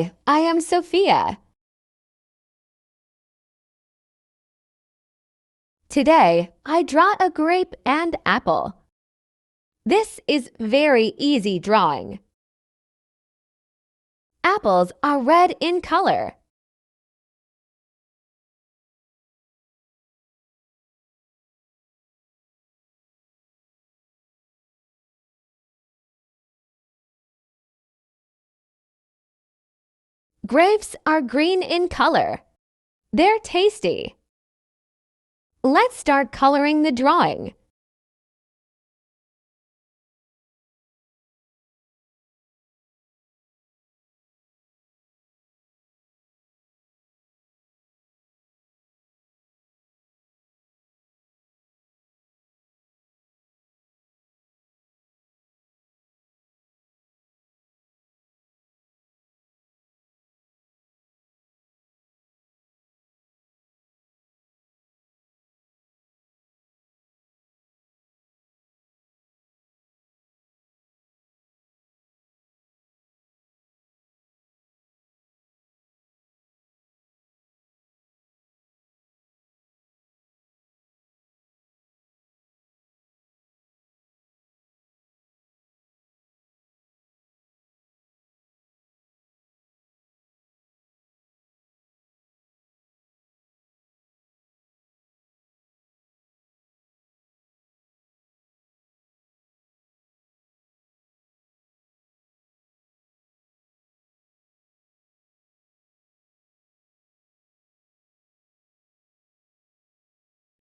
Hi, I am Sophia. Today, I draw a grape and apple. This is very easy drawing. Apples are red in color. Grapes are green in color. They're tasty. Let's start coloring the drawing.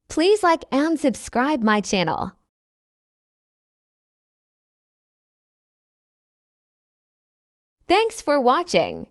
Please like and subscribe my channel. Thanks for watching.